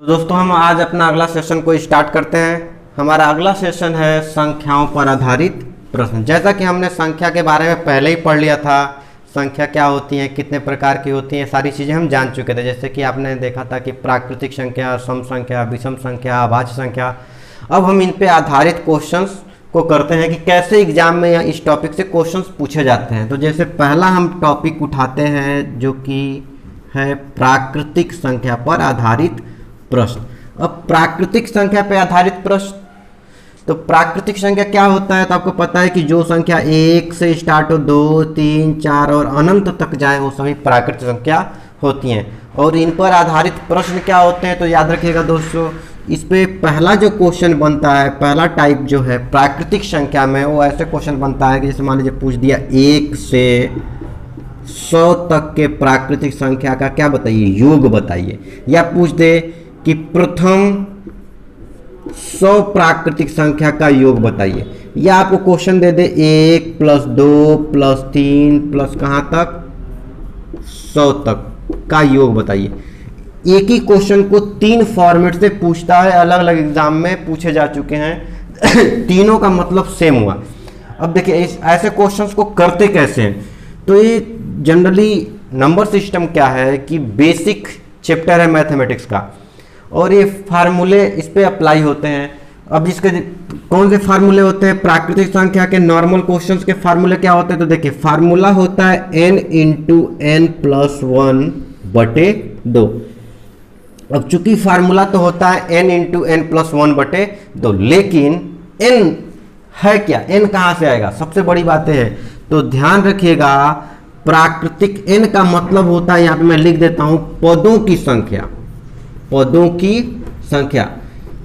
तो दोस्तों हम आज अपना अगला सेशन को स्टार्ट करते हैं। हमारा अगला सेशन है संख्याओं पर आधारित प्रश्न। जैसा कि हमने संख्या के बारे में पहले ही पढ़ लिया था, संख्या क्या होती है, कितने प्रकार की होती हैं, सारी चीज़ें हम जान चुके थे। जैसे कि आपने देखा था कि प्राकृतिक संख्या, सम संख्या, विषम संख्या, अभाज्य संख्या। अब हम इन पे आधारित क्वेश्चंस को करते हैं कि कैसे एग्जाम में या इस टॉपिक से क्वेश्चंस पूछे जाते हैं। तो जैसे पहला हम टॉपिक उठाते हैं जो कि है प्राकृतिक संख्या पर आधारित प्रश्न। अब प्राकृतिक संख्या पर आधारित प्रश्न, तो प्राकृतिक संख्या क्या होता है? तो आपको पता है कि जो संख्या 1 से स्टार्ट हो, 2, 3, 4 और अनंत तक जाए वो सभी प्राकृतिक संख्या होती हैं। और इन पर आधारित प्रश्न क्या होते हैं? तो याद रखिएगा दोस्तों, इस पे पहला जो क्वेश्चन बनता है, पहला टाइप जो है प्राकृतिक संख्या में, वो ऐसे क्वेश्चन बनता है कि जैसे मान लीजिए पूछ दिया 1 से 100 तक के प्राकृतिक संख्या का क्या बताइए, योग बताइए। या पूछ दे कि प्रथम 100 प्राकृतिक संख्या का योग बताइए। या आपको क्वेश्चन दे दे 1 + 2 + 3 प्लस कहाँ तक 100 तक का योग बताइए। एक ही क्वेश्चन को 3 फॉर्मेट से पूछता है, अलग अलग एग्जाम में पूछे जा चुके हैं। तीनों का मतलब सेम हुआ। अब देखिए ऐसे क्वेश्चंस को करते कैसे हैं। तो ये जनरली नंबर सिस्टम क्या है कि बेसिक चैप्टर है मैथमेटिक्स का, और ये फार्मूले इस पे अप्लाई होते हैं। अब इसके कौन से फार्मूले होते हैं? प्राकृतिक संख्या के नॉर्मल क्वेश्चंस के फार्मूले क्या होते हैं? तो देखिए फार्मूला होता है n × n + 1/2। अब चूंकि फार्मूला तो होता है n × n + 1/2, लेकिन n है क्या? n कहाँ से आएगा? सबसे बड़ी बात है। तो ध्यान रखिएगा, प्राकृतिक n का मतलब होता है, यहाँ पे मैं लिख देता हूं, पदों की संख्या। पदों की संख्या।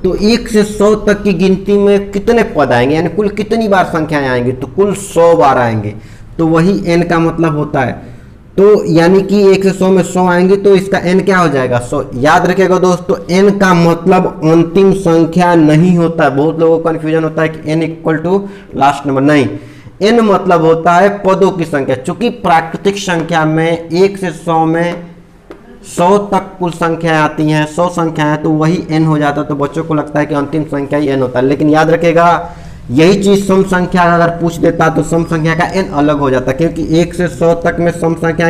तो 1 से 100 तक की गिनती में कितने पद आएंगे, यानी कुल कितनी बार संख्याएं आएंगी? तो कुल 100 बार आएंगे। तो वही n का मतलब होता है। तो यानी कि 1 से 100 में 100 आएंगे, तो इसका n क्या हो जाएगा? 100। याद रखिएगा दोस्तों, n का मतलब अंतिम संख्या नहीं होता है। बहुत लोगों को कन्फ्यूजन होता है कि n = लास्ट नंबर। नहीं, n मतलब होता है पदों की संख्या। चूंकि प्राकृतिक संख्या में 1 से 100 में 100 तक कुल संख्याएं आती हैं, 100 संख्याएं, तो वही n हो जाता है। तो बच्चों को लगता है कि अंतिम संख्या ही n होता है, लेकिन याद रखिएगा यही चीज सम संख्या अगर पूछ देता तो सम संख्या का n अलग हो जाता, क्योंकि 1 से 100 तक में सम संख्या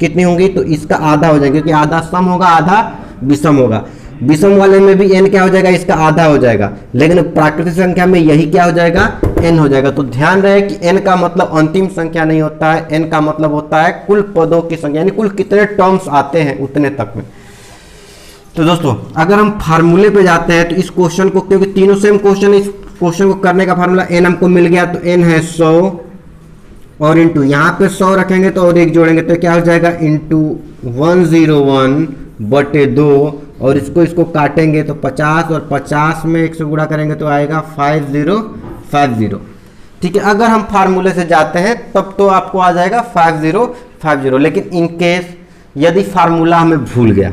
कितनी होंगी? तो इसका आधा हो जाएगा, क्योंकि आधा सम होगा, आधा विषम होगा। विषम वाले में भी n क्या हो जाएगा? इसका आधा हो जाएगा। लेकिन प्राकृतिक संख्या में यही क्या हो जाएगा? n हो जाएगा। तो ध्यान रहे कि n का मतलब अंतिम संख्या नहीं होता है, n का मतलब होता है कुल पदों की संख्या, यानी कुल कितने टर्म्स आते हैं उतने तक में। तो दोस्तों अगर हम फार्मूले पे जाते हैं तो इस क्वेश्चन को, क्योंकि तीनों सेम क्वेश्चन, इस क्वेश्चन को करने का फार्मूला n हमको मिल गया, तो n है 100 और इंटू यहाँ पे 100 रखेंगे तो और एक जोड़ेंगे तो क्या हो जाएगा? × 101/2, और इसको काटेंगे तो 50, और 50 में 1 से गुणा करेंगे तो आएगा 5050। ठीक है, अगर हम फार्मूले से जाते हैं तब तो आपको आ जाएगा 5050। लेकिन इन केस यदि फार्मूला हमें भूल गया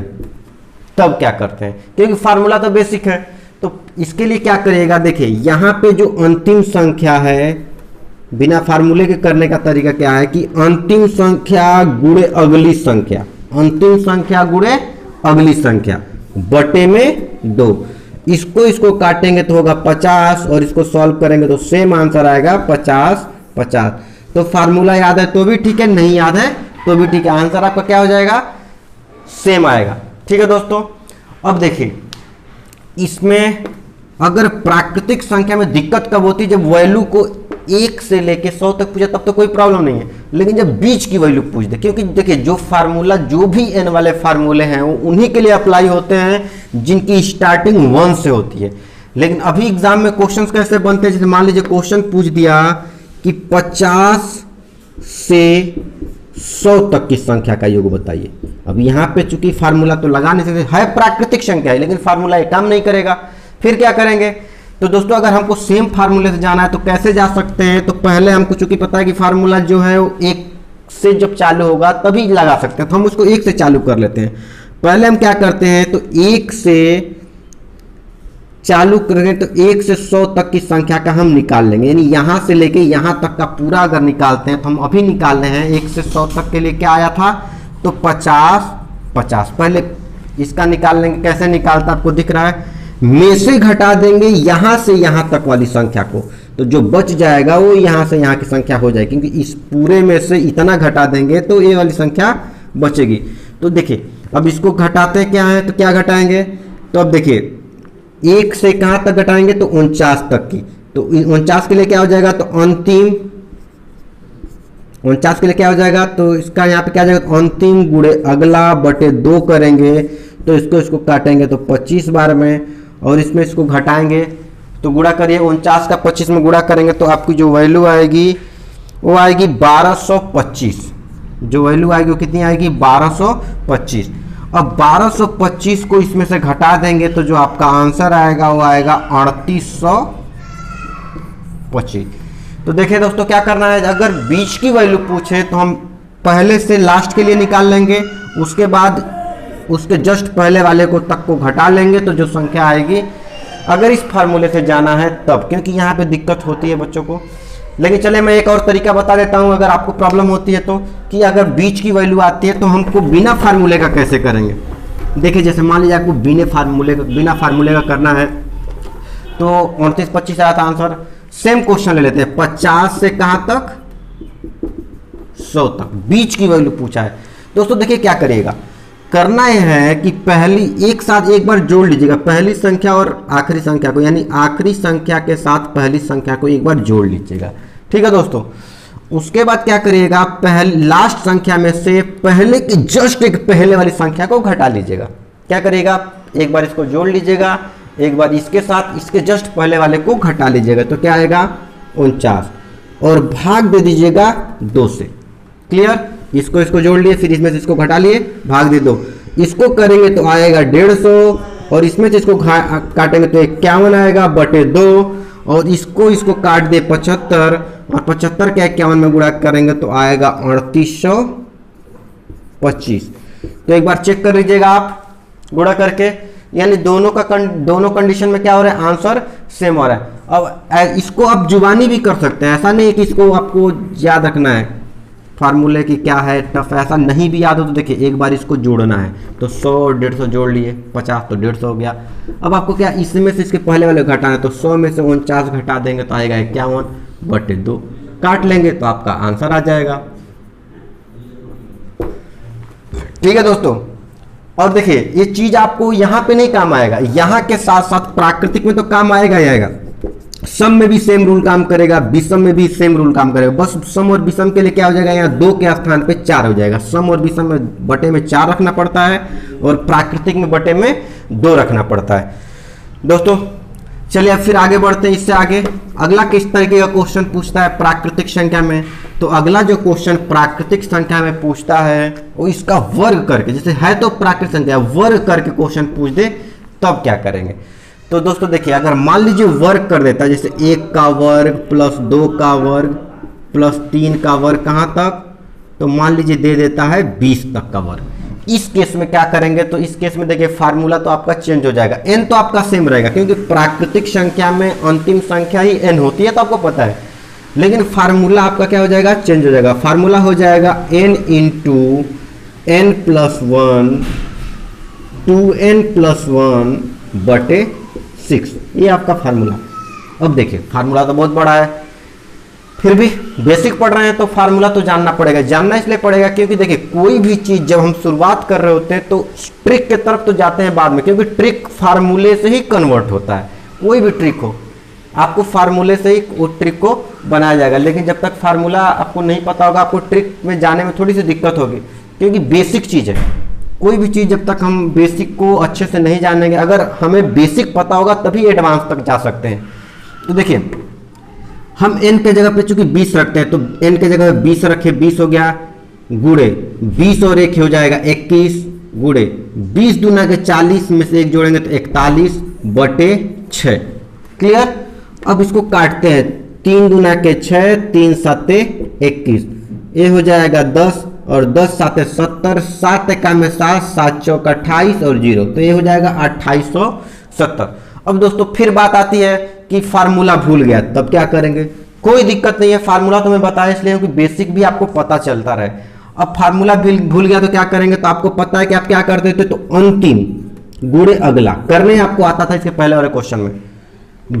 तब क्या करते हैं? क्योंकि फार्मूला तो बेसिक है। तो इसके लिए क्या करिएगा, देखिए यहाँ पे जो अंतिम संख्या है, बिना फार्मूले के करने का तरीका क्या है कि अंतिम संख्या गुणे अगली संख्या, अंतिम संख्या गुणे अगली संख्या बटे में 2। इसको काटेंगे तो होगा 50, और इसको सॉल्व करेंगे तो सेम आंसर आएगा 5050। तो फार्मूला याद है तो भी ठीक है, नहीं याद है तो भी ठीक है, आंसर आपका क्या हो जाएगा? सेम आएगा। ठीक है दोस्तों, अब देखिए इसमें अगर प्राकृतिक संख्या में दिक्कत कब होती है? जब वैल्यू को 1 से लेके 100 तक पूछे तब तो कोई प्रॉब्लम नहीं है, लेकिन जब बीच की वैल्यू पूछ दे, क्योंकि देखिए जो फार्मूला, जो भी n वाले फार्मूले हैं वो उन्हीं के लिए अप्लाई होते हैं जिनकी स्टार्टिंग 1 से होती है। लेकिन अभी एग्जाम में क्वेश्चंस कैसे बनते हैं? जैसे मान लीजिए क्वेश्चन पूछ दिया कि 50 से 100 तक की संख्या का योग बताइए। अब यहाँ पे चूंकि फार्मूला तो लगा नहीं सकते, है प्राकृतिक संख्या है, लेकिन फार्मूला ये काम नहीं करेगा। फिर क्या करेंगे? तो दोस्तों अगर हमको सेम फार्मूले से जाना है तो कैसे जा सकते हैं? तो पहले हमको चूंकि पता है कि फार्मूला जो है वो 1 से जब चालू होगा तभी लगा सकते हैं, तो हम उसको 1 से चालू कर लेते हैं। पहले हम क्या करते हैं, तो 1 से चालू करेंगे तो 1 से 100 तक की संख्या का हम निकाल लेंगे, यानी यहां से लेके यहां तक का पूरा अगर निकालते हैं तो हम अभी निकाल रहे हैं 1 से 100 तक के लिए क्या आया था? तो 50 50। पहले इसका निकाल लेंगे। कैसे निकालता आपको दिख रहा है, में से घटा देंगे यहां से यहां तक वाली संख्या को, तो जो बच जाएगा वो यहां से यहां की संख्या हो जाएगी, क्योंकि इस पूरे में से इतना घटा देंगे तो ये वाली संख्या बचेगी। तो देखिए अब इसको घटाते क्या है, तो क्या घटाएंगे, तो अब देखिए 1 से कहां तक घटाएंगे, तो 49 तक की। तो 49 के लिए क्या हो जाएगा, तो अंतिम 49 के लिए क्या हो जाएगा, तो इसका यहाँ पे क्या हो जाएगा, अंतिम गुणे अगला बटे 2 करेंगे, तो इसको काटेंगे तो 25 बार में, और इसमें इसको घटाएंगे तो गुणा करिए 49 का 25 में गुणा करेंगे तो आपकी जो वैल्यू आएगी वो आएगी 1225। जो वैल्यू आएगी वो कितनी आएगी, 1225। अब 1225 को इसमें से घटा देंगे तो जो आपका आंसर आएगा वो आएगा 3825। तो देखिए दोस्तों क्या करना है, अगर बीच की वैल्यू पूछे तो हम पहले से लास्ट के लिए निकाल लेंगे, उसके बाद उसके जस्ट पहले वाले को तक को घटा लेंगे तो जो संख्या आएगी, अगर इस फार्मूले से जाना है तब, क्योंकि यहाँ पे दिक्कत होती है बच्चों को। लेकिन चले मैं एक और तरीका बता देता हूँ, अगर आपको प्रॉब्लम होती है तो, कि अगर बीच की वैल्यू आती है तो हमको बिना फार्मूले का कैसे करेंगे। देखिए जैसे मान लीजिए आपको बिना फार्मूले का करना है, तो 2925 आया था आंसर। सेम क्वेश्चन ले लेते हैं, 50 से कहाँ तक, 100 तक, बीच की वैल्यू पूछा है। दोस्तों देखिए क्या करिएगा, करना यह है कि पहली एक साथ एक बार जोड़ लीजिएगा, पहली संख्या और आखिरी संख्या को, यानी आखिरी संख्या के साथ पहली संख्या को एक बार जोड़ लीजिएगा, ठीक है दोस्तों। उसके बाद क्या करिएगा, पहले लास्ट संख्या में से पहले की जस्ट एक पहले वाली संख्या को घटा लीजिएगा। क्या करिएगा, एक बार इसको जोड़ लीजिएगा, एक बार इसके साथ इसके जस्ट पहले वाले को घटा लीजिएगा, तो क्या आएगा 49, और भाग दे दीजिएगा 2 से। क्लियर, इसको जोड़ लिए, फिर इसमें से इसको घटा लिए, भाग दे 2। इसको करेंगे तो आएगा 150, और इसमें से इसको काटेंगे तो 51 आएगा बटे 2, और इसको काट दे 75, और 75 के 51 में गुणा करेंगे तो आएगा 3825। तो एक बार चेक कर लीजिएगा आप गुणा करके, यानी दोनों कंडीशन में क्या हो रहा है, आंसर सेम हो रहा है। अब इसको आप जुबानी भी कर सकते हैं, ऐसा नहीं है कि इसको आपको याद रखना है फार्मूले की क्या है टफ, ऐसा नहीं भी याद हो तो देखिए एक बार इसको जोड़ना है, तो 100 150 जोड़ लिए, 50 तो 150 हो गया। अब आपको क्या इसमें से इसके पहले वाले घटाना है, तो 100 में से 49 घटा देंगे तो आएगा 51 बटे 2, काट लेंगे तो आपका आंसर आ जाएगा। ठीक है दोस्तों, और देखिए ये चीज आपको यहाँ पे नहीं काम आएगा, यहाँ के साथ साथ प्राकृतिक में तो काम आएगा ही आएगा, सम में भी सेम रूल काम करेगा, विषम में भी सेम रूल काम करेगा। बस सम और विषम के लिए क्या हो जाएगा, यहाँ 2 के स्थान पे 4 हो जाएगा। सम और विषम में बटे में 4 रखना पड़ता है, और प्राकृतिक में बटे में 2 रखना पड़ता है। दोस्तों चलिए अब फिर आगे बढ़ते हैं, इससे आगे अगला किस तरीके का क्वेश्चन पूछता है प्राकृतिक संख्या में। तो अगला जो क्वेश्चन प्राकृतिक संख्या में पूछता है वो इसका वर्ग करके, जैसे है तो प्राकृतिक संख्या वर्ग करके क्वेश्चन पूछ दे तब क्या करेंगे। तो दोस्तों देखिए अगर मान लीजिए वर्ग कर देता है, जैसे 1 का वर्ग प्लस 2 का वर्ग प्लस 3 का वर्ग कहाँ तक, तो मान लीजिए दे देता है 20 तक का वर्ग। इस केस में क्या करेंगे, तो इस केस में देखिए फार्मूला तो आपका चेंज हो जाएगा, n तो आपका सेम रहेगा क्योंकि प्राकृतिक संख्या में अंतिम संख्या ही n होती है, तो आपको पता है। लेकिन फार्मूला आपका क्या हो जाएगा, चेंज हो जाएगा। फार्मूला हो जाएगा n into n plus 1 2n plus 1 बटे 6, ये आपका फार्मूला। अब देखिए फार्मूला तो बहुत बड़ा है, फिर भी बेसिक पढ़ रहे हैं तो फार्मूला तो जानना पड़ेगा। जानना इसलिए पड़ेगा क्योंकि देखिए कोई भी चीज जब हम शुरुआत कर रहे होते हैं तो ट्रिक के तरफ तो जाते हैं बाद में, क्योंकि ट्रिक फार्मूले से ही कन्वर्ट होता है। कोई भी ट्रिक हो आपको फार्मूले से ही वो ट्रिक को बनाया जाएगा, लेकिन जब तक फार्मूला आपको नहीं पता होगा आपको ट्रिक में जाने में थोड़ी सी दिक्कत होगी, क्योंकि बेसिक चीज है। कोई भी चीज जब तक हम बेसिक को अच्छे से नहीं जानेंगे, अगर हमें बेसिक पता होगा तभी एडवांस तक जा सकते हैं। तो देखिए हम n के जगह पे चूंकि 20 रखते हैं तो n के जगह 20 रखे, 20 हो गया गुड़े 20 और 1 हो जाएगा 21 गुड़े 20 दूना के 40 में से 1 जोड़ेंगे तो 41 बटे 6। क्लियर। अब इसको काटते हैं, 3 दूना के 6 3 7 21, ये हो जाएगा 10 और 10 7 70, 7 एका में 7 7 चौक 28 और 0, तो ये हो जाएगा 2870। अब दोस्तों फिर बात आती है कि फार्मूला भूल गया तब क्या करेंगे। कोई दिक्कत नहीं है, फार्मूला तो मैं बताया इसलिए कि बेसिक भी आपको पता चलता रहे। अब फार्मूला भूल गया तो क्या करेंगे, तो आपको पता है कि आप क्या करते थे, तो अंतिम गुणे अगला करने आपको आता था इसके पहले वाले क्वेश्चन में,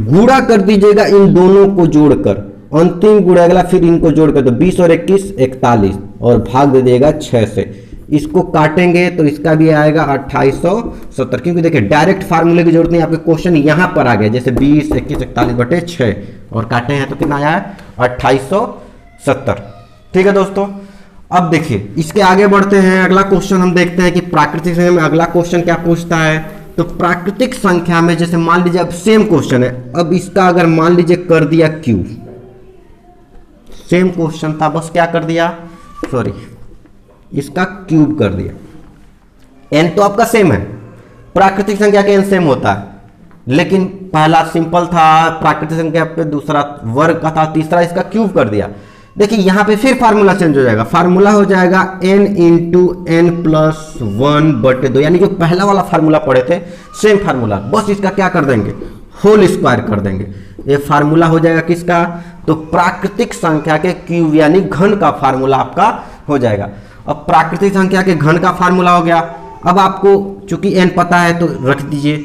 गुणा कर दीजिएगा इन दोनों को जोड़कर, अंतिम गुणे अगला, फिर इनको जोड़कर, तो 20 और 21 41 और भाग दे दिएगा 6 से। इसको काटेंगे तो इसका भी आएगा 2870, क्योंकि देखिए डायरेक्ट फार्मूले की जरूरत नहीं, आपके क्वेश्चन यहां पर आ गया, जैसे 20 21 41 बटे 6 और काटे हैं तो कितना आया है 2870। ठीक है दोस्तों, अब देखिए इसके आगे बढ़ते हैं, अगला क्वेश्चन हम देखते हैं कि प्राकृतिक संख्या में अगला क्वेश्चन क्या पूछता है। तो प्राकृतिक संख्या में जैसे मान लीजिए अब सेम क्वेश्चन है, अब इसका अगर मान लीजिए कर दिया क्यूब, सेम क्वेश्चन था बस क्या कर दिया, सॉरी इसका क्यूब कर दिया, एन तो आपका सेम है, प्राकृतिक संख्या के एन सेम होता है, लेकिन पहला सिंपल था प्राकृतिक संख्या पे, दूसरा वर्ग का था, तीसरा इसका क्यूब कर दिया। देखिए यहां पे फिर फार्मूला चेंज हो जाएगा, फार्मूला हो जाएगा n इंटू एन प्लस 1 बटे 2, यानी जो पहला वाला फार्मूला पढ़े थे सेम फार्मूला, बस इसका क्या कर देंगे होल स्क्वायर कर देंगे। ये फार्मूला हो जाएगा किसका, तो प्राकृतिक संख्या के क्यूब यानी घन का फार्मूला आपका हो जाएगा। अब प्राकृतिक संख्या के घन का फार्मूला हो गया, अब आपको चूंकि n पता है तो रख दीजिए।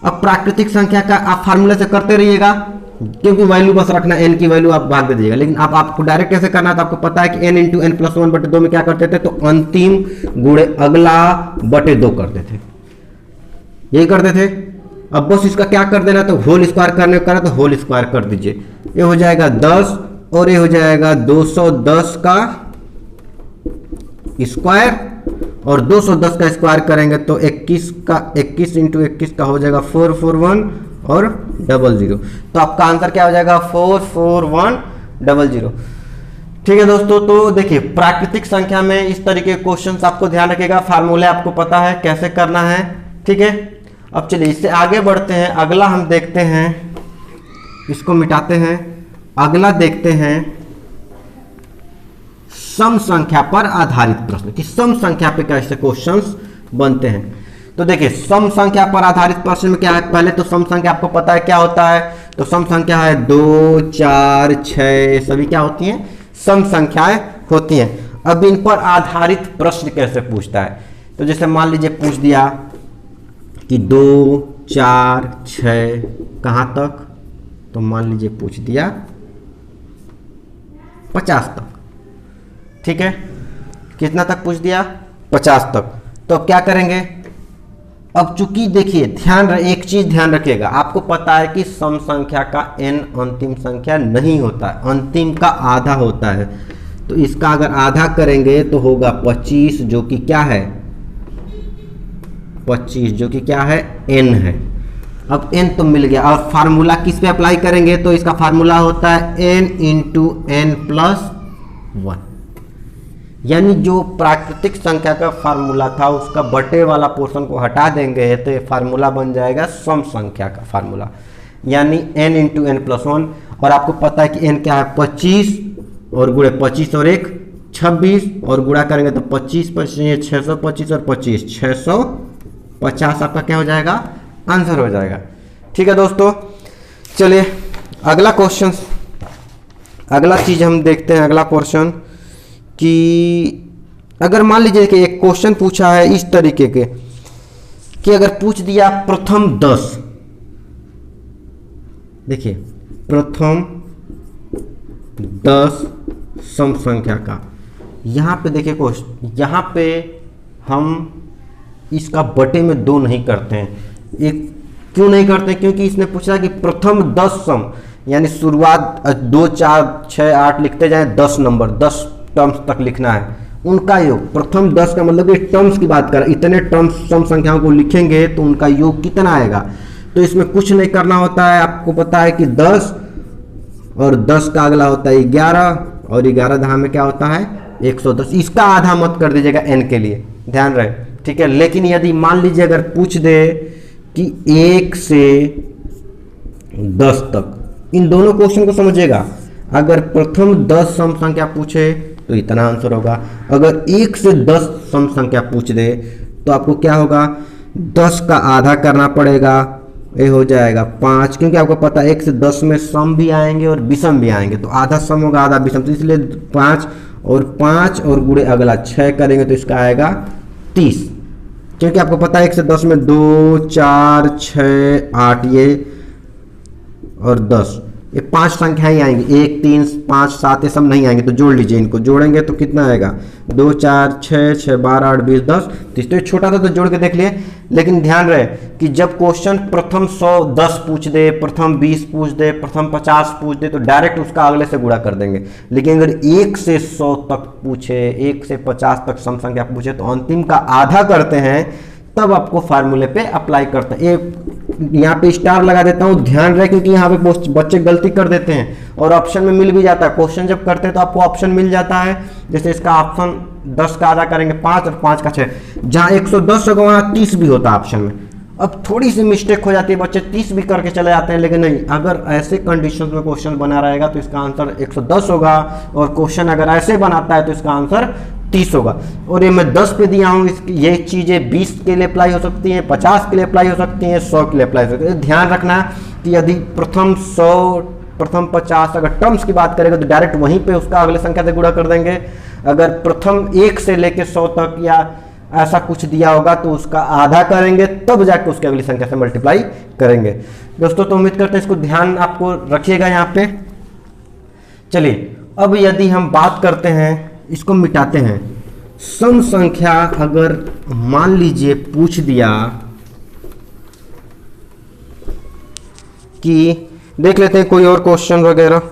अब प्राकृतिक संख्या का आप फार्मूले से करते रहिएगा, क्योंकि वैल्यू बस रखना, n की वैल्यू आप भाग दे दीजिएगा, लेकिन आप आपको डायरेक्ट कैसे करना है, तो आपको पता है कि n इंटू एन प्लस 1 बटे 2 में क्या करते थे, तो अंतिम गुणे अगला बटे 2 करते थे, यही करते थे। अब बस इसका क्या कर देना, तो होल स्क्वायर करने का तो होल स्क्वायर कर दीजिए, ये हो जाएगा 10 और ये हो जाएगा 210 का स्क्वायर, और 210 का स्क्वायर करेंगे तो 21 का 21 इंटू 21 का हो जाएगा 441 और 00, तो आपका आंसर क्या हो जाएगा 44100। ठीक है दोस्तों, तो देखिए प्राकृतिक संख्या में इस तरीके के क्वेश्चंस आपको ध्यान रखिएगा, फार्मूले आपको पता है कैसे करना है। ठीक है, अब चलिए इससे आगे बढ़ते हैं, अगला हम देखते हैं, इसको मिटाते हैं, अगला देखते हैं सम संख्या पर आधारित प्रश्न, कि सम संख्या पे कैसे क्वेश्चंस बनते हैं। तो देखिए सम संख्या पर आधारित प्रश्न में क्या है, पहले तो सम संख्या आपको पता है क्या होता है, तो सम संख्या है 2 4 6 सभी क्या होती हैं, सम संख्याएं होती हैं। अब इन पर आधारित प्रश्न कैसे पूछता है, तो जैसे मान लीजिए पूछ दिया कि 2 4 6 कहां तक, तो मान लीजिए पूछ दिया 50 तक। ठीक है, कितना तक पूछ दिया, 50 तक। तो अब क्या करेंगे, अब चूंकि देखिए एक चीज ध्यान रखिएगा, आपको पता है कि सम संख्या का n अंतिम संख्या नहीं होता है, अंतिम का आधा होता है, तो इसका अगर आधा करेंगे तो होगा 25, जो कि क्या है 25, जो कि क्या है n है। अब n तो मिल गया, और फार्मूला किस पे अप्लाई करेंगे, तो इसका फार्मूला होता है n इंटू एन प्लस 1, यानी जो प्राकृतिक संख्या का फार्मूला था उसका बटे वाला पोर्शन को हटा देंगे तो ये फार्मूला बन जाएगा सम संख्या का फार्मूला, यानी n इंटू एन प्लस 1, और आपको पता है कि n क्या है 25 और गुणे 25 और 1 26, और गुणा करेंगे तो 25 25 625 और 25 650, आपका क्या हो जाएगा आंसर हो जाएगा। ठीक है दोस्तों, चलिए अगला क्वेश्चन, अगला चीज हम देखते हैं, अगला पोर्शन कि अगर मान लीजिए कि एक क्वेश्चन पूछा है इस तरीके के कि अगर पूछ दिया प्रथम 10, देखिए प्रथम 10 सम संख्या का, यहां पे देखिए क्वेश्चन, यहां पे हम इसका बटे में 2 नहीं करते हैं, एक क्यों नहीं करते, क्योंकि इसने पूछा कि प्रथम 10 सम, यानी शुरुआत 2 4 6 8 लिखते जाए 10 नंबर 10 टर्म्स तक लिखना है, उनका योग, प्रथम 10 का मतलब कि टर्म्स की बात कर, इतने टर्म्स सम संख्याओं को लिखेंगे तो उनका योग कितना आएगा, तो इसमें कुछ नहीं करना होता है, आपको पता है कि 10 और 10 का अगला होता है 11, और 11 दहा में क्या होता है 110, इसका आधा मत कर दीजिएगा n के लिए, ध्यान रहे। ठीक है, लेकिन यदि मान लीजिए अगर पूछ दे कि 1 से 10 तक, इन दोनों क्वेश्चन को समझिएगा, अगर प्रथम 10 सम संख्या पूछे तो इतना आंसर होगा, अगर 1 से 10 सम संख्या पूछ दे तो आपको क्या होगा 10 का आधा करना पड़ेगा, ये हो जाएगा 5, क्योंकि आपको पता है 1 से 10 में सम भी आएंगे और विषम भी आएंगे, तो आधा सम होगा आधा विषम, तो इसलिए 5 और 5 और गुणे अगला 6 करेंगे तो इसका आएगा 30, क्योंकि आपको पता है 1 से 10 में 2 4 6 8 ये और 10, ये 5 संख्या ही आएंगी, 1 3 5 7 ये सब नहीं आएंगे, तो जोड़ लीजिए, इनको जोड़ेंगे तो कितना आएगा 2 4 6 6 12 8 20 10 30। तो ये छोटा था तो जोड़ के देख लिए, लेकिन ध्यान रहे कि जब क्वेश्चन प्रथम 100 10 पूछ दे, प्रथम 20 पूछ दे, प्रथम 50 पूछ दे तो डायरेक्ट उसका अगले से गुणा कर देंगे, लेकिन अगर 1 से 100 तक पूछे, 1 से 50 तक सम संख्या पूछे तो अंतिम का आधा करते हैं, तब आपको फार्मूले पे अप्लाई करते हैं। यहाँ पे स्टार लगा देता हूँ, ध्यान रहे, क्योंकि यहाँ पे बच्चे गलती कर देते हैं और ऑप्शन में मिल भी जाता है। क्वेश्चन जब करते हैं तो आपको ऑप्शन मिल जाता है, जैसे इसका ऑप्शन 10 का आधा करेंगे 5 और 5 का 6, जहाँ 110 होगा वहाँ 30 भी होता है ऑप्शन में। अब थोड़ी सी मिस्टेक हो जाती है, बच्चे 30 भी करके चले जाते हैं, लेकिन नहीं, अगर ऐसे कंडीशन में क्वेश्चन बना रहेगा तो इसका आंसर 110 होगा, और क्वेश्चन अगर ऐसे बनाता है तो इसका आंसर 30 होगा। और ये मैं 10 पे दिया हूँ, ये चीज़ें 20 के लिए अप्लाई हो सकती हैं, 50 के लिए अप्लाई हो सकती हैं, 100 के लिए अप्लाई हो सकती है। ध्यान रखना कि यदि प्रथम 100 प्रथम 50 अगर टर्म्स की बात करेंगे तो डायरेक्ट वहीं पे उसका अगले संख्या से गुणा कर देंगे। अगर प्रथम 1 से लेकर 100 तक या ऐसा कुछ दिया होगा तो उसका आधा करेंगे, तब जाके उसके अगली संख्या से मल्टीप्लाई करेंगे। दोस्तों तो उम्मीद करते हैं इसको ध्यान आपको रखिएगा यहाँ पे। चलिए अब यदि हम बात करते हैं, इसको मिटाते हैं, सम संख्या अगर मान लीजिए पूछ दिया कि, देख लेते हैं कोई और क्वेश्चन वगैरह।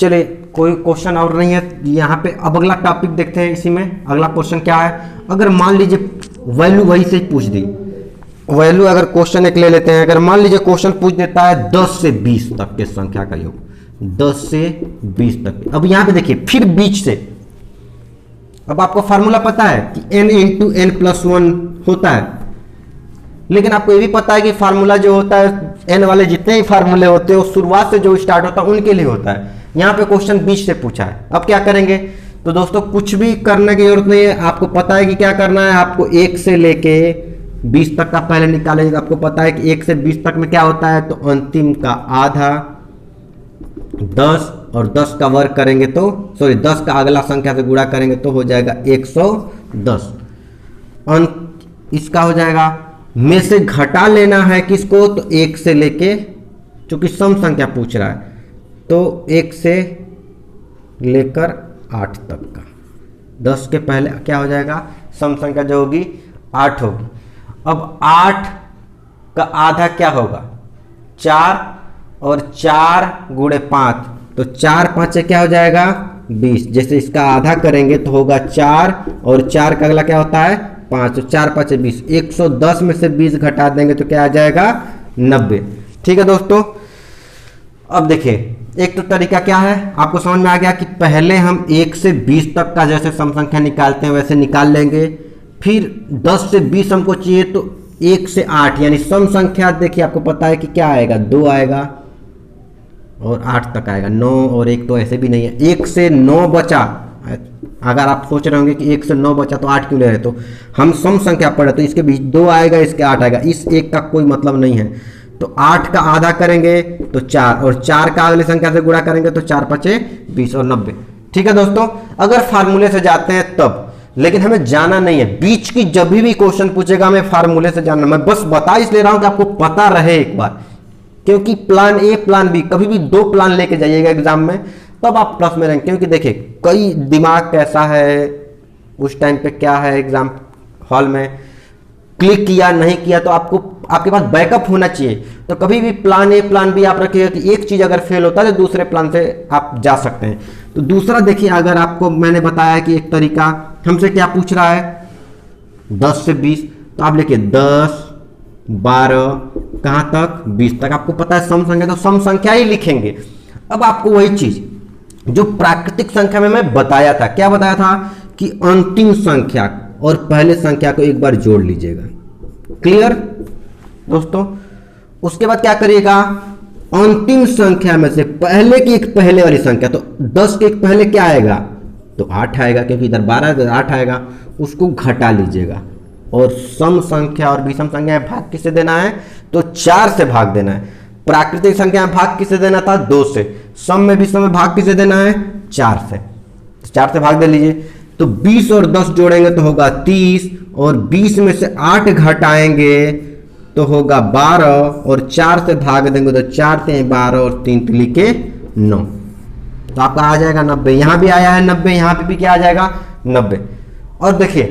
चलिए कोई क्वेश्चन और नहीं है यहाँ पे। अब अगला टॉपिक देखते हैं, इसी में अगला क्वेश्चन क्या है। अगर मान लीजिए वैल्यू वही से पूछ दी, वैल्यू अगर क्वेश्चन एक ले लेते हैं, अगर मान लीजिए क्वेश्चन पूछ देता है 10 से 20 तक के संख्या का योग, 10 से 20 तक। अब यहाँ पे देखिए फिर बीच से, अब आपको फार्मूला पता है कि n इंटू एन प्लस 1 होता है, लेकिन आपको ये भी पता है कि फार्मूला जो होता है n वाले जितने ही फार्मूले होते हैं वो शुरुआत से जो स्टार्ट होता है उनके लिए होता है। यहाँ पे क्वेश्चन बीच से पूछा है, अब क्या करेंगे। तो दोस्तों कुछ भी करने की जरूरत नहीं है, आपको पता है कि क्या करना है। आपको 1 से लेके 20 तक का पहले निकालेंगे, आपको पता है कि 1 से 20 तक में क्या होता है, तो अंतिम का आधा 10 और 10 का वर्ग करेंगे तो 10 का अगला संख्या से गुणा करेंगे तो हो जाएगा 110। अंत इसका हो जाएगा, में से घटा लेना है किसको, तो 1 से लेके, चूंकि सम संख्या पूछ रहा है तो 1 से लेकर 8 तक का, 10 के पहले क्या हो जाएगा, सम संख्या जो होगी 8 होगी। अब 8 का आधा क्या होगा, 4, और 4 गुणे 5, तो 4 5 क्या हो जाएगा 20। जैसे इसका आधा करेंगे तो होगा 4, और 4 का अगला क्या होता है 5, तो 4 5 20। 110 में से 20 घटा देंगे तो क्या आ जाएगा 90। ठीक है दोस्तों, अब देखिए एक तो तरीका क्या है, आपको समझ में आ गया कि पहले हम 1 से 20 तक का जैसे सम संख्या निकालते हैं वैसे निकाल लेंगे। फिर 10 से 20 हमको चाहिए तो 1 से 8, यानी सम संख्या देखिए आपको पता है कि क्या आएगा, 2 आएगा और 8 तक आएगा, 9 और 1 तो ऐसे भी नहीं है। 1 से 9 बचा, अगर आप सोच रहे होंगे कि 1 से 9 बचा तो 8 क्यों ले रहे, तो हम सम संख्या पढ़े तो इसके बीच 2 आएगा, इसके 8 आएगा, इस 1 का कोई मतलब नहीं है। तो 8 का आधा करेंगे तो 4, और 4 का अगली संख्या से गुणा करेंगे तो 4 5 20 और 90। ठीक है दोस्तों, अगर फार्मूले से जाते हैं तब, लेकिन हमें जाना नहीं है बीच की, जब भी क्वेश्चन पूछेगा हमें फार्मूले से जाना। मैं बस बता इसलिए रहा हूं कि आपको पता रहे एक बार, क्योंकि प्लान ए प्लान बी, कभी भी 2 प्लान लेके जाइएगा एग्जाम में, तब आप प्लस में रहेंगे। क्योंकि देखिए कई दिमाग कैसा है, उस टाइम पे क्या है एग्जाम हॉल में, क्लिक किया नहीं किया, तो आपको आपके पास बैकअप होना चाहिए। तो कभी भी प्लान ए प्लान बी आप रखिएगा कि एक चीज अगर फेल होता है तो दूसरे प्लान से आप जा सकते हैं। तो दूसरा देखिए, अगर आपको मैंने बताया कि एक तरीका हमसे क्या पूछ रहा है 10 से 20, तो आप लिखिए 10 12 कहां तक 20 तक, आपको पता है सम संख्या, तो सम संख्या ही लिखेंगे। अब आपको वही चीज जो प्राकृतिक संख्या में मैं बताया था, क्या बताया था कि अंतिम संख्या और पहले संख्या को एक बार जोड़ लीजिएगा। क्लियर दोस्तों, उसके बाद क्या करिएगा, अंतिम संख्या में से पहले की एक पहले वाली संख्या, तो 10 के एक पहले क्या आएगा, तो 8 आएगा, क्योंकि इधर 12 इधर 8 आएगा, उसको घटा लीजिएगा। और सम संख्या और विषम संख्या में भाग किससे देना है, तो 4 से भाग देना है। प्राकृतिक संख्या में भाग किससे देना था, 2 से। सम में विषम में भाग किसे देना है, 4 से, 4 से भाग दे लीजिए। तो 20 और 10 जोड़ेंगे तो होगा 30, और 20 में से 8 घटाएंगे तो होगा 12, और 4 से भाग देंगे तो 4 से 12 और 3 तिली के 9, तो आपका आ जाएगा 90। यहां भी आया है 90, यहां पे भी क्या आ जाएगा 90। और देखिए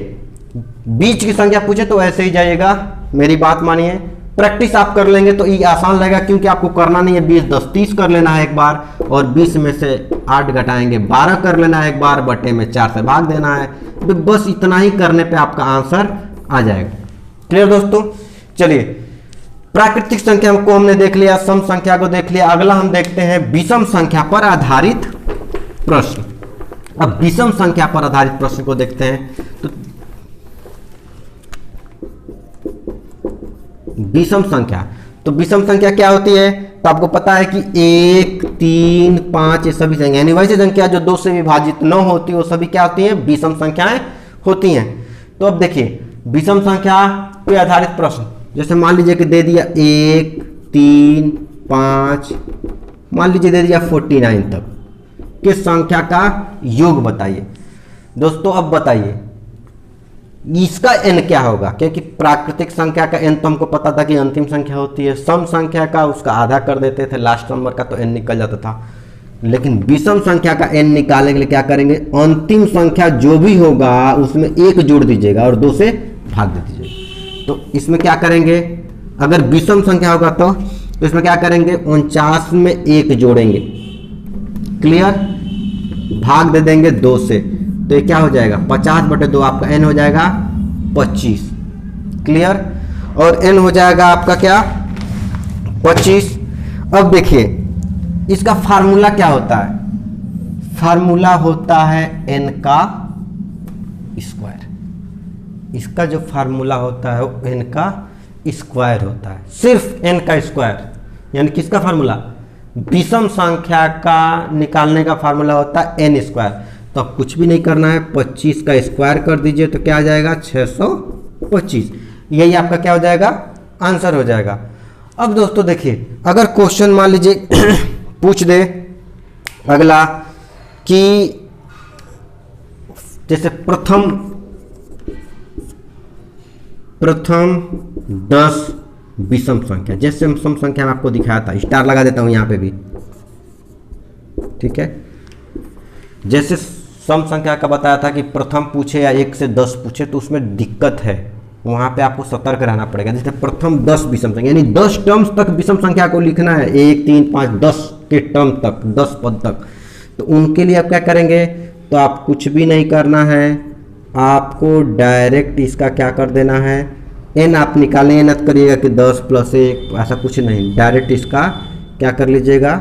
बीच की संख्या पूछे तो ऐसे ही जाइएगा, मेरी बात मानिए, प्रैक्टिस आप कर लेंगे तो ये आसान लगेगा, क्योंकि आपको करना नहीं है 20 10 30 कर लेना है एक बार, और 20 में से 8 घटाएंगे 12 कर लेना है एक बार, बटे में 4 से भाग देना है, तो बस इतना ही करने पे आपका आंसर आ जाएगा। क्लियर दोस्तों? चलिए प्राकृतिक संख्या को हमने देख लिया, सम संख्या को देख लिया, अगला हम देखते हैं विषम संख्या पर आधारित प्रश्न। अब विषम संख्या पर आधारित प्रश्न को देखते हैं। तो विषम संख्या, तो विषम संख्या क्या होती है, तो आपको पता है कि 1 3 5 ये सभी संख्या, यानी वैसी संख्या जो 2 से विभाजित न होती वो सभी क्या होती है, विषम संख्याएं होती हैं। तो अब देखिए विषम संख्या पे आधारित प्रश्न, जैसे मान लीजिए कि दे दिया 1 3 5, मान लीजिए दे दिया 49 तक के संख्या का योग बताइए। दोस्तों अब बताइए इसका n क्या होगा, क्योंकि प्राकृतिक संख्या का n तो हमको पता था कि अंतिम संख्या होती है, सम संख्या का उसका आधा कर देते थे, लास्ट नंबर का तो n निकल जाता था, लेकिन विषम संख्या का n निकालने के लिए क्या करेंगे, अंतिम संख्या जो भी होगा उसमें 1 जोड़ दीजिएगा और 2 से भाग दे दीजिएगा। तो इसमें क्या करेंगे, अगर विषम संख्या होगा तो इसमें क्या करेंगे, 49 में 1 जोड़ेंगे, क्लियर, भाग दे देंगे 2 से, तो ये क्या हो जाएगा 50/2, आपका n हो जाएगा 25, क्लियर, और n हो जाएगा आपका क्या 25। अब देखिए इसका फार्मूला क्या होता है, फार्मूला होता है n का स्क्वायर, इसका जो फार्मूला होता है वो n का स्क्वायर होता है, सिर्फ n का स्क्वायर, यानी किसका फार्मूला, विषम संख्या का निकालने का फार्मूला होता है n स्क्वायर। तो अब कुछ भी नहीं करना है, 25 का स्क्वायर कर दीजिए तो क्या आ जाएगा 625, यही आपका क्या हो जाएगा आंसर हो जाएगा। अब दोस्तों देखिए अगर क्वेश्चन मान लीजिए पूछ दे अगला कि जैसे प्रथम 10 विषम संख्या, जैसे हम सम संख्या में आपको दिखाया था, स्टार लगा देता हूं यहां पे भी, ठीक है, जैसे सम संख्या का बताया था कि प्रथम पूछे या 1 से 10 पूछे तो उसमें दिक्कत है, वहां पे आपको सतर्क रहना पड़ेगा। जैसे प्रथम 10 विषम संख्या, यानी 10 टर्म्स तक विषम संख्या को लिखना है, 1 3 5 10 के टर्म तक, 10 पद तक, तो उनके लिए आप क्या करेंगे, तो आप कुछ भी नहीं करना है, आपको डायरेक्ट इसका क्या कर देना है, n आप निकालेंगे, न करिएगा कि 10 + 1, ऐसा कुछ नहीं, डायरेक्ट इसका क्या कर लीजिएगा,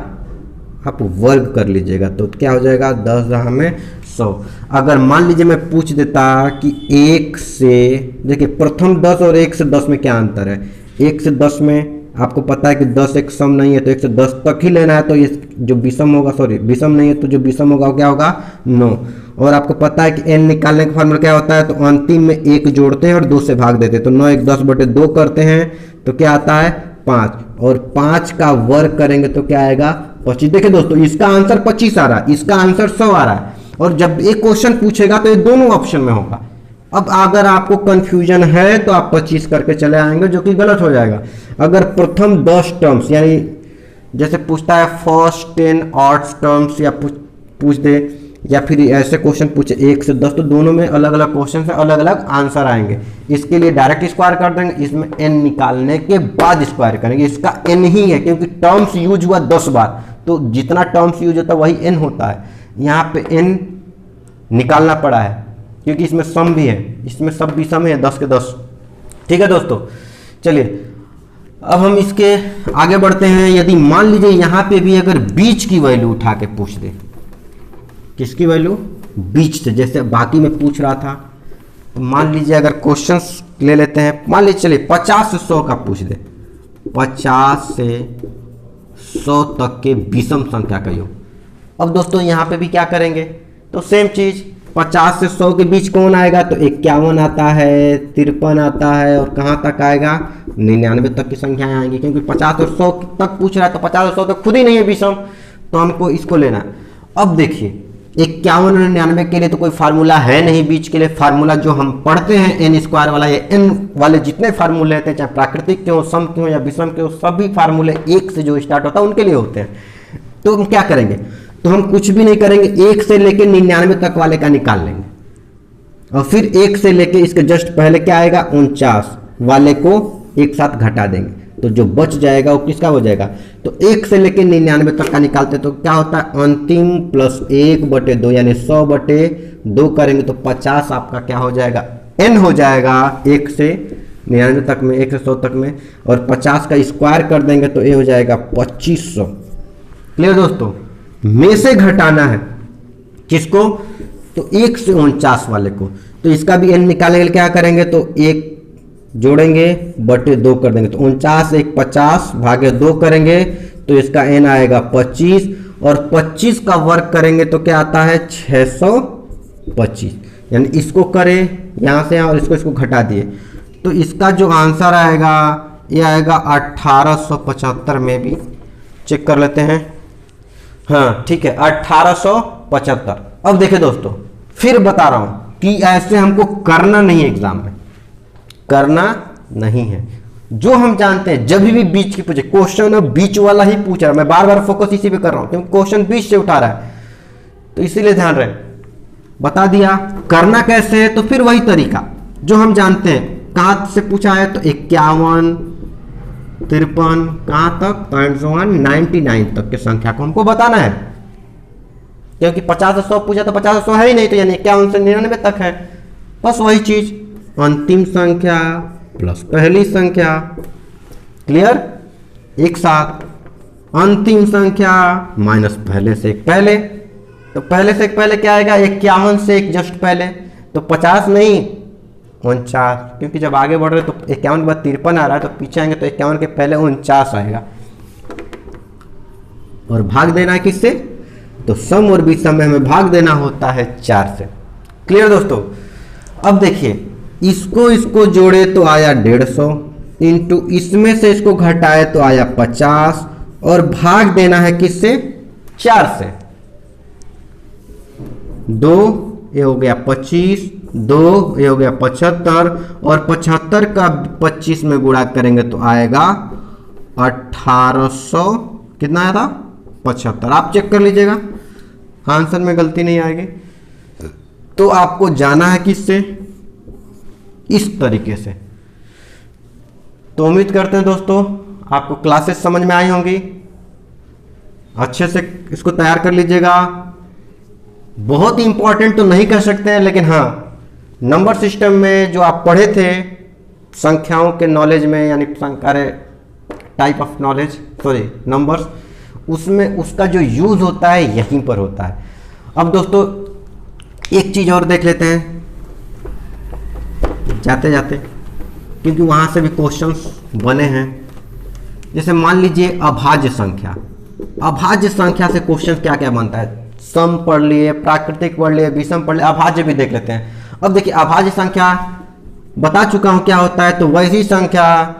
आप वर्ग कर लीजिएगा, तो क्या हो जाएगा 10 हमें 100। अगर मान लीजिए मैं पूछ देता कि 1 से, देखिए प्रथम 10 और 1 से 10 में क्या अंतर है, 1 से 10 में आपको पता है कि 10 एक सम नहीं है, तो 1 से 10 तक ही लेना है, तो ये जो विषम होगा, सॉरी विषम नहीं है तो जो विषम होगा वो क्या होगा 9, और आपको पता है कि n निकालने का फार्मूला क्या होता है, तो अंतिम में 1 जोड़ते हैं और 2 से भाग देते हैं, तो 9 1 10/2 करते हैं तो क्या आता है 5, और 5 का वर्ग करेंगे तो क्या आएगा 25। देखिए दोस्तों इसका आंसर 25 आ रहा है, इसका आंसर 100 आ रहा है, और जब एक क्वेश्चन पूछेगा तो ये दोनों ऑप्शन में होगा। अब अगर आपको कंफ्यूजन है तो आप 25 करके चले आएंगे, जो कि गलत हो जाएगा। अगर प्रथम 10 टर्म्स, यानी जैसे पूछता है फर्स्ट 10 ऑड टर्म्स, या पूछ दे, या फिर ऐसे क्वेश्चन पूछे 1 से 10, तो दोनों में अलग अलग क्वेश्चन से अलग अलग आंसर आएंगे। इसके लिए डायरेक्ट स्क्वायर कर देंगे, इसमें n निकालने के बाद स्क्वायर करेंगे, इसका n ही है क्योंकि टर्म्स यूज हुआ 10 बार, तो जितना टर्म्स यूज होता है वही n होता है, यहाँ पे n निकालना पड़ा है क्योंकि इसमें सम भी है, इसमें सब भी सम है 10 के 10। ठीक है दोस्तों, चलिए अब हम इसके आगे बढ़ते हैं। यदि मान लीजिए यहाँ पे भी अगर बीच की वैल्यू उठा के पूछ दे, किसकी वैल्यू, बीच से, जैसे बाकी में पूछ रहा था, तो मान लीजिए अगर क्वेश्चंस ले लेते हैं, मान लीजिए चलिए 50 से 100 का पूछ दे, 50 से 100 तक के विषम संख्या का योग। अब दोस्तों यहाँ पे भी क्या करेंगे, तो सेम चीज 50 से 100 के बीच कौन आएगा, तो 51 आता है, 53 आता है, और कहाँ तक आएगा 99 तक की संख्याएं आएंगी, क्योंकि 50 और 100 तक पूछ रहा है, तो 50 और 100 तो खुद ही नहीं है विषम, तो हमको इसको लेना। अब देखिए 51 और 99 के लिए तो कोई फार्मूला है नहीं, बीच के लिए फार्मूला जो हम पढ़ते हैं एन स्क्वायर वाला, या एन वाले जितने फार्मूले होते हैं, चाहे प्राकृतिक के हो, सम के हो या विषम के हो, सभी फार्मूले एक से जो स्टार्ट होता है उनके लिए होते हैं। तो हम क्या करेंगे, तो हम कुछ भी नहीं करेंगे, 1 से लेके 99 तक वाले का निकाल लेंगे और फिर 1 से लेके इसके जस्ट पहले क्या आएगा 49 वाले को एक साथ घटा देंगे, तो जो बच जाएगा वो किसका हो जाएगा। तो 1 से लेके 99 तक का निकालते तो क्या होता है, अंतिम प्लस 1/2 यानी 100/2 करेंगे तो 50 आपका क्या हो जाएगा, n हो जाएगा 1 से 99 तक में, 1 से 100 तक में, और 50 का स्क्वायर कर देंगे तो ये हो जाएगा 2500। क्लियर दोस्तों, में से घटाना है किसको, तो 1 से 49 वाले को, तो इसका भी n निकालेंगे, क्या करेंगे तो 1 जोड़ेंगे बटे 2 कर देंगे, तो 49 1 50 भागे 2 करेंगे तो इसका n आएगा 25, और 25 का वर्ग करेंगे तो क्या आता है 625, यानी इसको करें यहाँ से यहाँ और इसको घटा दिए, तो इसका जो आंसर आएगा ये आएगा 1875 में भी चेक कर लेते हैं। हाँ ठीक है 1875। अब देखिए दोस्तों फिर बता रहा हूं कि ऐसे हमको करना नहीं है, एग्जाम में करना नहीं है। जो हम जानते हैं जब भी बीच की पूछे, क्वेश्चन बीच वाला ही पूछ रहा है, मैं बार बार फोकस इसी पे कर रहा हूं क्योंकि क्वेश्चन बीच से उठा रहा है, तो इसीलिए ध्यान रहे। बता दिया करना कैसे है, तो फिर वही तरीका जो हम जानते हैं, कहां से पूछा है तो 51 53 कहां तक 99 तक की संख्या को हमको बताना है, क्योंकि 50 से 100 पूछा तो 50 से 100 है ही नहीं, तो यानी 51 से 99 तक है। बस वही चीज, अंतिम संख्या प्लस पहली संख्या, क्लियर, एक साथ अंतिम संख्या माइनस पहले से एक पहले, तो पहले से एक पहले क्या आएगा 51 से एक जस्ट पहले, तो 50 नहीं 49, क्योंकि जब आगे बढ़ रहे तो 51 के बाद 53 आ रहा है, तो पीछे आएंगे तो 51 के पहले 49 आएगा, और भाग देना है किससे, तो सम और विषम में हमें भाग देना होता है 4 से। क्लियर दोस्तों। अब देखिए इसको जोड़े तो आया 150, इंटू इसमें से इसको घटाए तो आया 50, और भाग देना है किससे 4 से, 2 ये हो गया 25, 2 ये हो गया 75, और 75 का 25 में गुणा करेंगे तो आएगा 1800, कितना आया था 75। आप चेक कर लीजिएगा आंसर में गलती नहीं आएगी। तो आपको जाना है किससे, इस तरीके से। तो उम्मीद करते हैं दोस्तों आपको क्लासेस समझ में आई होंगी, अच्छे से इसको तैयार कर लीजिएगा। बहुत इंपॉर्टेंट तो नहीं कह सकते हैं, लेकिन हाँ नंबर सिस्टम में जो आप पढ़े थे संख्याओं के नॉलेज में, यानी type of knowledge sorry numbers, उसमें उसका जो यूज होता है यहीं पर होता है। अब दोस्तों एक चीज और देख लेते हैं जाते जाते, क्योंकि वहां से भी क्वेश्चंस बने हैं। जैसे मान लीजिए अभाज्य संख्या, अभाज्य संख्या से क्वेश्चन क्या क्या बनता है, सम पढ़ लिए, प्राकृतिक पढ़ लिए, विषम पढ़ लिए, अभाज्य भी देख लेते हैं। अब देखिए अभाज्य संख्या बता चुका हूं क्या होता है, तो वैसी संख्या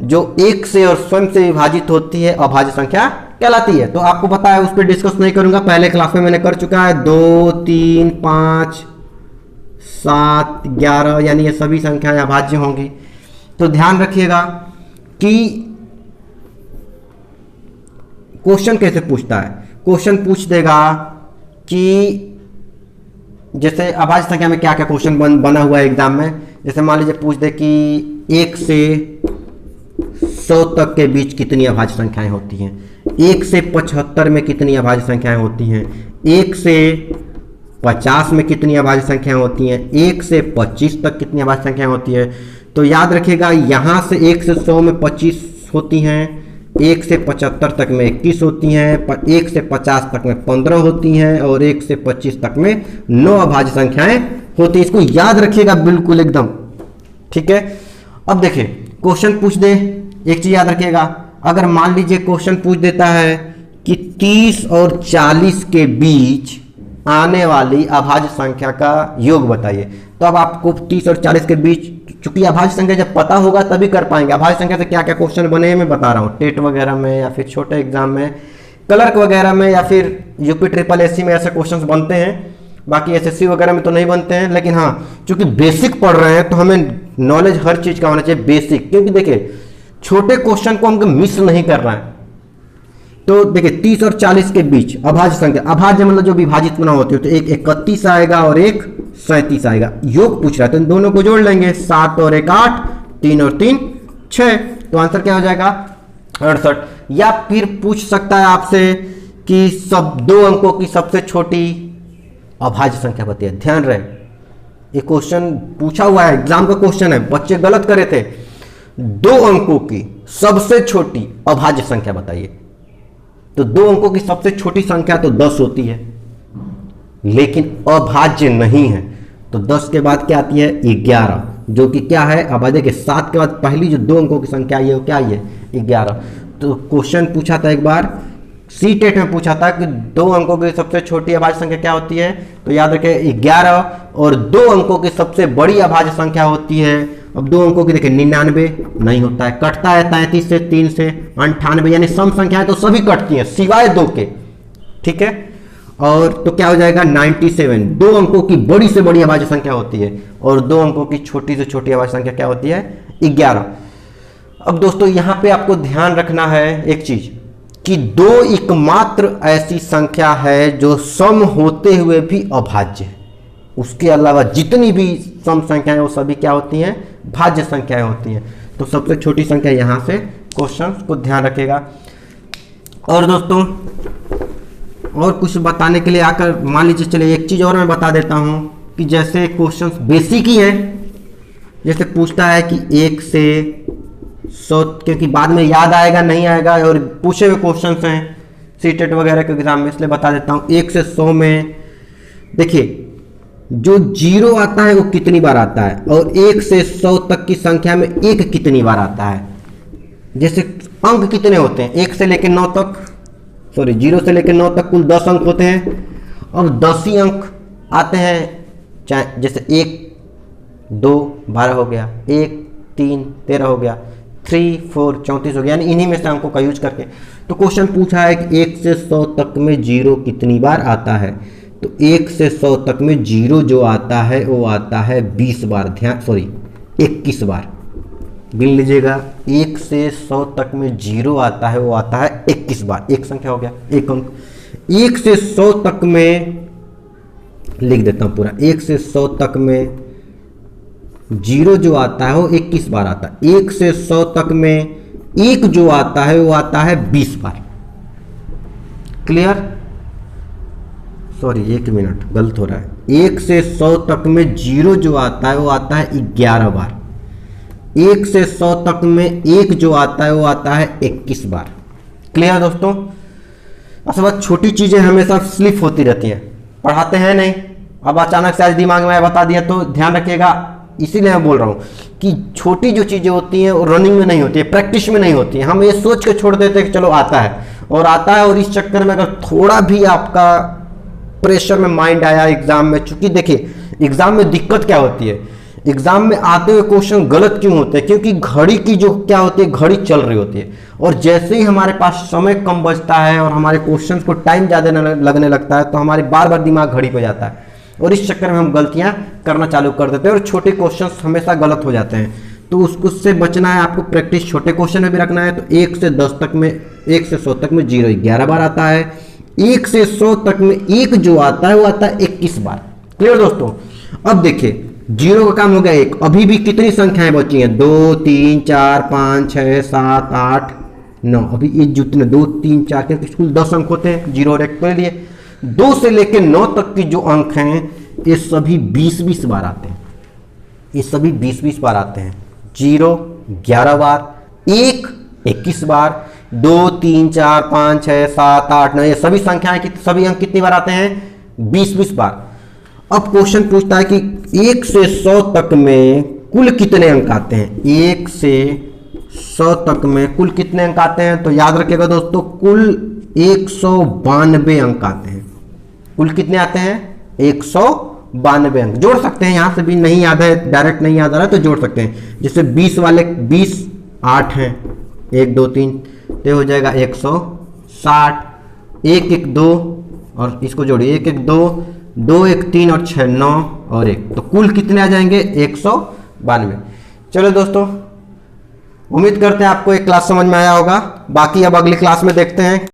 जो 1 से और स्वयं से विभाजित होती है अभाज्य संख्या कहलाती है। तो आपको पता है, उस पर डिस्कस नहीं करूंगा, पहले क्लास में मैंने कर चुका है। 2 3 5 7 11 यानी ये सभी संख्याएं अभाज्य होंगी। तो ध्यान रखिएगा कि क्वेश्चन कैसे पूछता है, क्वेश्चन पूछ देगा कि जैसे अभाज्य संख्या में क्या क्या क्वेश्चन बना हुआ है एग्जाम में। जैसे मान लीजिए पूछ दे कि 1 से 100 तक के बीच कितनी अभाज्य संख्याएं होती हैं, 1 से 75 में कितनी अभाज्य संख्याएं होती हैं, 1 से 50 में कितनी अभाज्य संख्याएं होती हैं, 1 से 25 तक कितनी अभाज्य संख्याएं होती है। तो याद रखिएगा यहाँ से 1 से 100 में 25 होती हैं, 1 से 75 तक में 21 होती हैं, 1 से 50 तक में 15 होती हैं, और 1 से 25 तक में 9 अभाज्य संख्याएं होती हैं। इसको याद रखिएगा बिल्कुल एकदम, ठीक है। अब देखिए क्वेश्चन पूछ दे, एक चीज याद रखिएगा, अगर मान लीजिए क्वेश्चन पूछ देता है कि 30 और 40 के बीच आने वाली अभाज्य संख्या का योग बताइए, तो अब आपको 30 और 40 के बीच, चूंकि अभाज्य संख्या जब पता होगा तभी कर पाएंगे। अभाज्य संख्या से क्या क्या क्वेश्चन बने हैं मैं बता रहा हूँ, टेट वगैरह में या फिर छोटे एग्जाम में क्लर्क वगैरह में या फिर यूपी ट्रिपल एससी में ऐसे क्वेश्चंस बनते हैं, बाकी एसएससी वगैरह में तो नहीं बनते हैं। लेकिन हाँ, चूंकि बेसिक पढ़ रहे हैं तो हमें नॉलेज हर चीज का होना चाहिए बेसिक, क्योंकि देखिए छोटे क्वेश्चन को हमको मिस नहीं कर रहा है। तो देखिए 30 और 40 के बीच अभाज्य संख्या, अभाज्य मतलब जो विभाजित ना होती है, तो एक 31 आएगा और एक 37 आएगा। योग पूछ रहा है तो इन दोनों को जोड़ लेंगे, 7 और 1 8, 3 और 3 6, तो आंसर क्या हो जाएगा 68। या फिर पूछ सकता है आपसे कि सब 2 अंकों की सबसे छोटी अभाज्य संख्या बताइए। ध्यान रहे ये क्वेश्चन पूछा हुआ है, एग्जाम का क्वेश्चन है, बच्चे गलत करे थे। 2 अंकों की सबसे छोटी अभाज्य संख्या बताइए। तो 2 अंकों की सबसे छोटी संख्या तो 10 होती है, लेकिन अभाज्य नहीं है। तो 10 के बाद क्या आती है 11, जो कि क्या है अभाज्य के 7 के बाद पहली जो 2 अंकों की संख्या आई है वो क्या आई है 11। तो क्वेश्चन पूछा था एक बार सीटेट में पूछा था कि 2 अंकों की सबसे छोटी अभाज्य संख्या क्या होती है, तो याद रखें 11, और 2 अंकों की सबसे बड़ी अभाज्य संख्या होती है, अब 2 अंकों की देखिए 99 नहीं होता है, कटता है 33 से 3 से 98, यानी सम संख्याएं तो सभी कटती हैं सिवाय 2 के, ठीक है। और तो क्या हो जाएगा 97, 2 अंकों की बड़ी से बड़ी अभाज्य संख्या होती है और 2 अंकों की छोटी से छोटी अभाज्य संख्या क्या होती है 11। अब दोस्तों यहां पे आपको ध्यान रखना है एक चीज कि 2 एकमात्र ऐसी संख्या है जो सम होते हुए भी अभाज्य है, उसके अलावा जितनी भी सम संख्याएं वो सभी क्या होती हैं भाज्य संख्याएं होती हैं। तो सबसे छोटी संख्या यहां से क्वेश्चन को ध्यान रखेगा। और दोस्तों और कुछ बताने के लिए आकर मान लीजिए, चलिए एक चीज और मैं बता देता हूं कि जैसे क्वेश्चंस बेसिक ही है, जैसे पूछता है कि 1 से 100, क्योंकि बाद में याद आएगा नहीं आएगा और पूछे हुए क्वेश्चंस हैं सीटेट वगैरह के एग्जाम में, इसलिए बता देता हूं। 1 से 100 में देखिए जो 0 आता है वो कितनी बार आता है, और 1 से 100 तक की संख्या में 1 कितनी बार आता है। जैसे अंक कितने होते हैं 1 से लेकर 9 तक, सॉरी 0 से लेकर 9 तक कुल 10 अंक होते हैं। अब 10 ही अंक आते हैं, चाहे जैसे 1 2 12 हो गया, 1 3 13 हो गया, 3 4 34 हो गया, यानी इन्हीं में से अंकों का यूज करके। तो क्वेश्चन पूछा है कि 1 से 100 तक में 0 कितनी बार आता है, तो 1 से 100 तक में 0 जो आता है वो आता है 20 बार, ध्यान सॉरी 21 बार, गिन लीजिएगा। 1 से 100 तक में 0 आता है वो आता है 21 बार, एक संख्या हो गया एक अंक। 1 से 100 तक में लिख देता हूं पूरा, 1 से 100 तक में 0 जो आता है वो 21 बार आता है। 1 से 100 तक में 1 जो आता है वो आता है 20 बार। क्लियर, सॉरी 1 मिनट गलत हो रहा है। 1 से 100 तक में 0 जो आता है वो आता है 11 बार। 1 से 100 तक में 1 जो आता है वो आता है 21 बार। क्लियर दोस्तों। असल बात छोटी चीजें हमेशा स्लिप होती रहती हैं, पढ़ाते हैं नहीं, अब अचानक से आज दिमाग में बता दिया तो ध्यान रखिएगा। इसीलिए मैं बोल रहा हूं कि छोटी जो चीजें होती हैं वो रनिंग में नहीं होती है, प्रैक्टिस में नहीं होती है। हम ये सोच के छोड़ देते हैं कि चलो आता है, और इस चक्कर में अगर थोड़ा भी आपका प्रेशर में माइंड आया एग्जाम में, चूंकि देखिए एग्जाम में दिक्कत क्या होती है, एग्जाम में आते हुए क्वेश्चन गलत क्यों होते हैं, क्योंकि घड़ी की जो क्या होती है घड़ी चल रही होती है, और जैसे ही हमारे पास समय कम बचता है और हमारे क्वेश्चन को टाइम ज़्यादा लगने लगता है तो हमारे बार बार दिमाग घड़ी पे जाता है, और इस चक्कर में हम गलतियां करना चालू कर देते हैं और छोटे क्वेश्चन हमेशा गलत हो जाते हैं। तो उससे बचना है आपको, प्रैक्टिस छोटे क्वेश्चन में भी रखना है। तो 1 से 10 तक में 1 से 100 तक में 0 11 बार आता है। 1 से 100 तक में 1 जो आता है वो आता है 21 बार। क्लियर दोस्तों। अब देखिए 0 का काम हो गया 1, अभी भी कितनी संख्याएं बची हैं 2 3 4 5 6 7 8 9, अभी ये जितने 2 3 4 के कुल 10 अंक होते हैं 0 और 1 के लिए। 2 से लेकर 9 तक की जो अंक हैं ये सभी 20-20 बार आते हैं, ये सभी 20-20 बार आते हैं। 0 11 बार, 1 21 बार, 2 3 4 5 6 7 8 9, ये सभी संख्याएं सभी अंक कितनी बार आते हैं 20-20 बार। अब क्वेश्चन पूछता है कि 1 से 100 तक में कुल कितने अंक आते हैं। 1 से 100 तक में कुल कितने अंक आते हैं, तो याद रखिएगा दोस्तों कुल 192 अंक आते हैं। कुल कितने आते हैं 192 अंक। जोड़ सकते हैं, यहां से भी नहीं याद है, डायरेक्ट नहीं याद आ रहा है तो जोड़ सकते हैं। जैसे 20 वाले 20 8 हैं, 1 2 3 तो हो जाएगा 160, 1 1 2 और इसको जोड़िए 1 1 2 2 1 3 और 6 9 और 1, तो कुल कितने आ जाएंगे 192। चलो दोस्तों, उम्मीद करते हैं आपको एक क्लास समझ में आया होगा। बाकी अब अगली क्लास में देखते हैं।